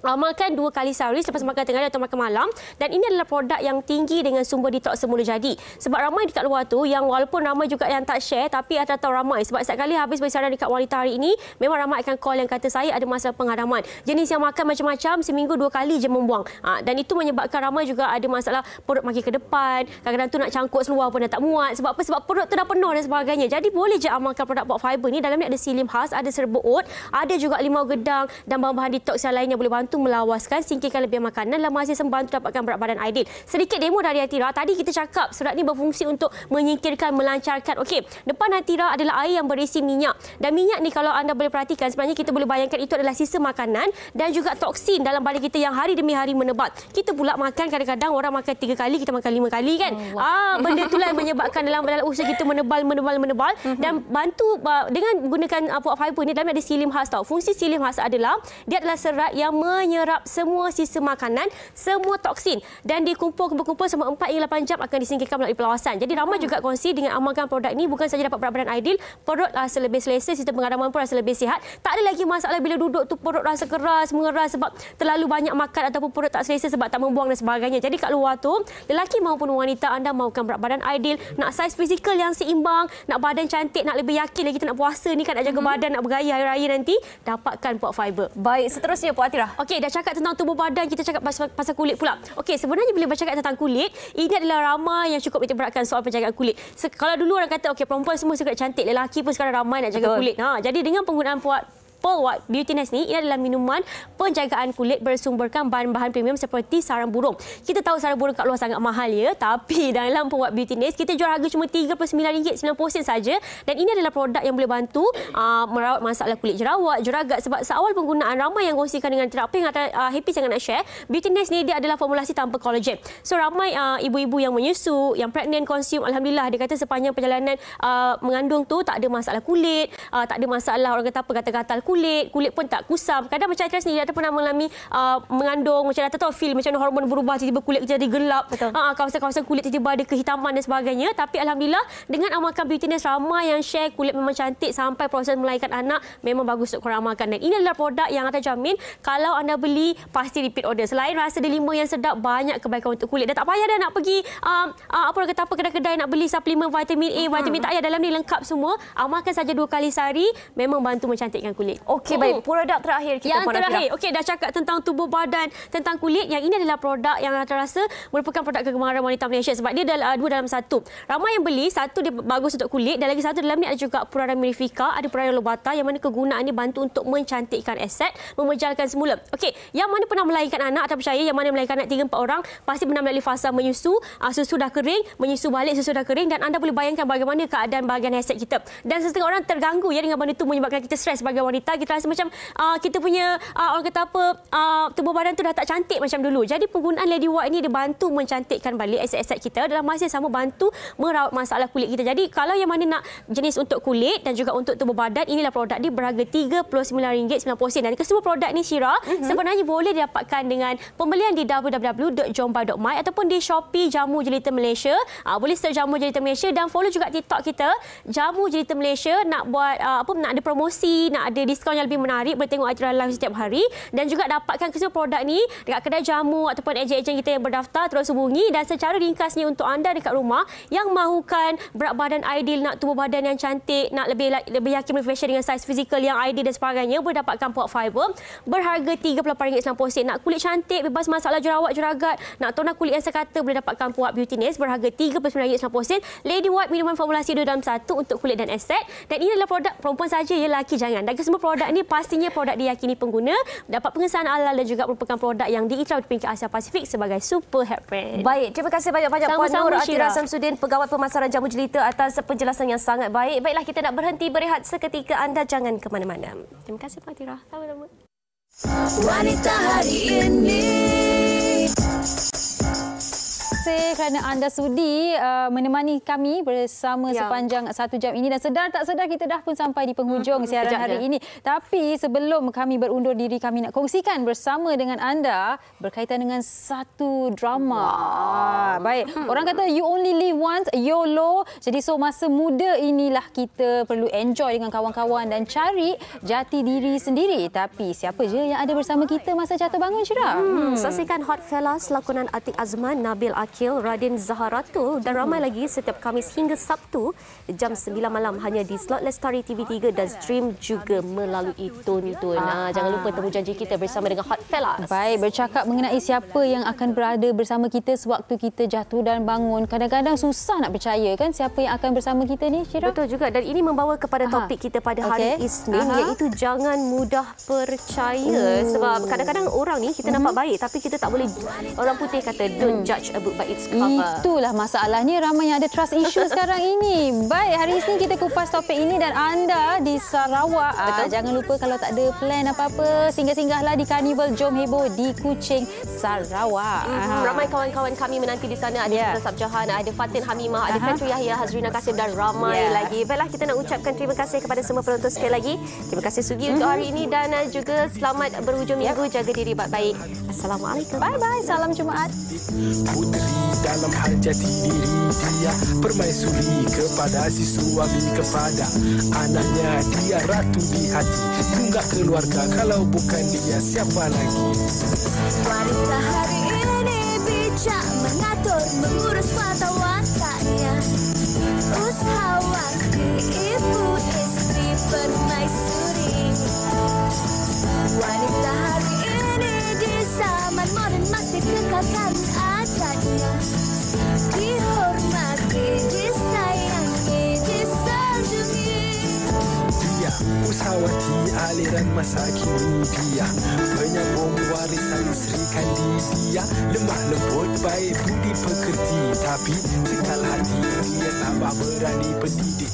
Makan 2 kali sehari selepas makan tengah hari atau makan malam, dan ini adalah produk yang tinggi dengan sumber detoks semula jadi. Sebab ramai dekat luar tu yang walaupun ramai juga yang tak share, tapi ada tahu ramai sebab setiap kali habis bersiaran dekat Wanita Hari ini memang ramai akan call yang kata saya ada masalah penghadaman. Jenis yang makan macam-macam, seminggu 2 kali je membuang. Dan itu menyebabkan ramai juga ada masalah perut makin ke depan. Kadang-kadang tu nak cangkuk seluar pun dah tak muat. Sebab apa? Sebab perut tu dah penuh dan sebagainya. Jadi boleh je amalkan produk Pot Fiber ni. Dalam ni ada psyllium khas, ada serbuk oat, ada juga limau gedang dan bahan-bahan detoks yang lainnya boleh bantu melawaskan, singkirkan lebihan makanan dalam masih membantu dapatkan berat badan ideal. Sedikit demo dari Atira. Tadi kita cakap serat ni berfungsi untuk menyingkirkan, melancarkan. Okey, depan Atira adalah air yang berisi minyak. Dan minyak ni kalau anda boleh perhatikan, sebenarnya kita boleh bayangkan itu adalah sisa makanan dan juga toksin dalam badan kita yang hari demi hari menebat. Kita pula makan kadang-kadang orang makan 3 kali, kita makan 5 kali kan. Benda itulah yang menyebabkan dalam usia kita menebal dan bantu dengan gunakan Pot Fiber ni. Dalam ada psyllium khas tau. Fungsi psyllium khas adalah dia adalah serat yang menyerap semua sisa makanan, semua toksin, dan dikumpul selama 4 hingga 8 jam akan disingkirkan melalui pelawasan. Jadi ramai juga kongsi dengan amalkan produk ini bukan saja dapat berat badan ideal, perut rasa lebih selesa, sistem pengadaman pun rasa lebih sihat. Tak ada lagi masalah bila duduk tu perut rasa keras, mengeras sebab terlalu banyak makan ataupun perut tak selesa sebab tak membuang dan sebagainya. Jadi kat luar tu, lelaki maupun wanita, anda mahukan berat badan ideal, nak saiz fizikal yang seimbang, nak badan cantik, nak lebih yakin lagi kita nak puasa ni kan, nak jaga badan, nak bergaya hari raya nanti, dapatkan Pot Fiber. Baik, seterusnya Puan Atira. Okey, dah cakap tentang tubuh badan, kita cakap pasal kulit pula. Okey, sebenarnya bila bercakap tentang kulit, ini adalah ramai yang cukup menitikberatkan soal penjagaan kulit. Kalau dulu orang kata okey, perempuan semua suka cantik, lelaki pun sekarang ramai nak jaga kulit. Jadi dengan penggunaan Pearl White Beauty Nest ni, ia adalah minuman penjagaan kulit bersumberkan bahan-bahan premium seperti sarang burung. Kita tahu sarang burung kat luar sangat mahal ya, tapi dalam Pearl White Beauty Nest kita jual harga cuma RM39.90 saja, dan ini adalah produk yang boleh bantu merawat masalah kulit jerawat, jeragat. Sebab seawal penggunaan ramai yang kongsikan dengan apa yang happy sangat nak share. Beauty Nest ni dia adalah formulasi tanpa kolagen. So ramai ibu-ibu yang menyusu, yang pregnant consume, alhamdulillah dia kata sepanjang perjalanan mengandung tu tak ada masalah kulit, tak ada masalah orang kata apa gatal-gatal kulit pun tak kusam. Kadang macam Atira sendiri ada pernah mengalami mengandung, macam dah tahu feel macam hormon berubah, tiba-tiba kulit jadi gelap, kawasan-kawasan kulit tiba-tiba ada kehitaman dan sebagainya. Tapi alhamdulillah dengan amalkan Beauty Nest, ramai yang share kulit memang cantik sampai proses melahirkan anak, memang bagus untuk korang amalkan. Dan ini adalah produk yang Atira jamin kalau anda beli pasti repeat order. Selain rasa delima yang sedap, banyak kebaikan untuk kulit. Dan tak payah dah nak pergi kedai-kedai nak beli suplemen vitamin A, vitamin, tak payah. Dalam ni lengkap semua. Amalkan saja 2 kali sehari, memang bantu mencantikkan kulit. Okey, baik. Produk terakhir kita. Yang terakhir. Okey, dah cakap tentang tubuh badan, tentang kulit. Yang ini adalah produk yang saya rasa merupakan produk kegemaran wanita Malaysia sebab dia adalah 2 dalam 1. Ramai yang beli, satu dia bagus untuk kulit dan lagi satu dalam ni ada juga Purana Mirifica, ada Purana Lobata yang mana kegunaan ni bantu untuk mencantikkan aset, memejalkan semula. Okey, yang mana pernah melahirkan anak, atau percaya yang mana melahirkan anak 3-4 orang, pasti pernah melalui fasa menyusu, susu dah kering, menyusu balik susu dah kering, dan anda boleh bayangkan bagaimana keadaan bahagian aset kita. Dan setengah orang terganggu ya dengan benda itu, menyebabkan kita stres sebagai wanita. Kita rasa macam kita punya orang kata apa, tubuh badan tu dah tak cantik macam dulu. Jadi penggunaan Lady White ni dia bantu mencantikkan balik aset-aset kita, dalam masa yang sama bantu merawat masalah kulit kita. Jadi kalau yang mana nak jenis untuk kulit dan juga untuk tubuh badan, inilah produk dia berharga RM39.90. Dan kesemua produk ni Syira sebenarnya boleh didapatkan dengan pembelian di www.jomba.my ataupun di Shopee Jamu Jelita Malaysia. Boleh search Jamu Jelita Malaysia dan follow juga TikTok kita Jamu Jelita Malaysia. Nak buat nak ada promosi, nak ada diskaun yang lebih menarik, boleh tengok Atira live setiap hari dan juga dapatkan kesemua produk ni dekat kedai jamu ataupun ejen-ejen kita yang berdaftar. Terus hubungi. Dan secara ringkasnya untuk anda dekat rumah yang mahukan berat badan ideal, nak tubuh badan yang cantik, nak lebih yakin berfashion dengan saiz fizikal yang ideal dan sebagainya, boleh dapatkan Pot Fiber berharga RM38.90. Nak kulit cantik, bebas masalah jerawat, jeragat, nak toner kulit yang sekata, boleh dapatkan Pot Beauty Nest berharga RM39.90. Lady White minuman formulasi 2 dalam 1 untuk kulit dan aset. Dan ini adalah produk perempuan saja ya, lelaki jangan. Dan kesemua produk ni pastinya produk diyakini pengguna, dapat pengesahan halal dan juga merupakan produk yang diiktiraf di peringkat Asia Pasifik sebagai super hair brand. Baik, terima kasih banyak-banyak Puan Nur Atira Samsudin, Pegawai Pemasaran Jamu Jelita, atas penjelasan yang sangat baik. Baiklah, kita nak berhenti berehat seketika, anda jangan ke mana-mana. Terima kasih Puan Atira. Sama-sama. Wanita Hari Ini. kerana anda sudi menemani kami bersama sepanjang 1 jam ini, dan sedar tak sedar kita dah pun sampai di penghujung siaran hari ini. Tapi sebelum kami berundur diri, kami nak kongsikan bersama dengan anda berkaitan dengan satu drama. Baik, orang kata you only live once, YOLO. Jadi masa muda inilah kita perlu enjoy dengan kawan-kawan dan cari jati diri sendiri. Tapi siapa je yang ada bersama kita masa jatuh bangun, Syira? Saksikan Hot Fellas lakonan Atik Azman, Nabil Akil, Radin Zaharatul dan ramai lagi setiap Khamis hingga Sabtu jam 9 malam hanya di slot Lestari TV3 dan stream juga melalui Tonton. Jangan lupa temu janji kita bersama dengan Hot Fellas. Baik, bercakap mengenai siapa yang akan berada bersama kita sewaktu kita jatuh dan bangun. Kadang-kadang susah nak percaya kan siapa yang akan bersama kita ni, Syira? Betul juga, dan ini membawa kepada topik kita pada hari Isnin iaitu jangan mudah percaya. Sebab kadang-kadang orang ni kita nampak baik tapi kita tak boleh, orang putih kata don't judge a book by its cover. Itulah masalahnya, ramai yang ada trust issue sekarang ini. Baik, hari Isnin kita kupas topik ini dan anda di Sarawak, jangan lupa kalau tak ada plan apa-apa, singgah-singgahlah di Carnival Jom Heboh di Kuching, Sarawak. Ramai kawan-kawan kami menanti di sana. Ada Zaf Jahan, ada Fatin Hamimah, ada Fetru Yahya, Hazrina Kasim dan ramai lagi. Baiklah, kita nak ucapkan terima kasih kepada semua penonton sekali lagi. Terima kasih Sugi untuk hari ini dan juga selamat berhujung minggu. Jaga diri baik-baik. Assalamualaikum. Bye-bye. Salam Jumaat. Puteri dalam hal jati diri dia permaisuri kepada si suami, kepada anaknya dia ratu di hati. Tunggak keluarga, kalau bukan dia siapa lagi? Wanita hari ini bijak mengatur, mengurus mata wataknya. Usahawati, ibu istri permaisuri. Wanita hari ini di zaman modern masih kekalkan adatnya. Dihormati, disayangi, disanjungi. Dia usahawati aliran masa kini, dia penyambung warisan Sri Kandi. Dia lemah lembut, baik budi pekerti, tapi sekal hati dia tambah berani pendidik.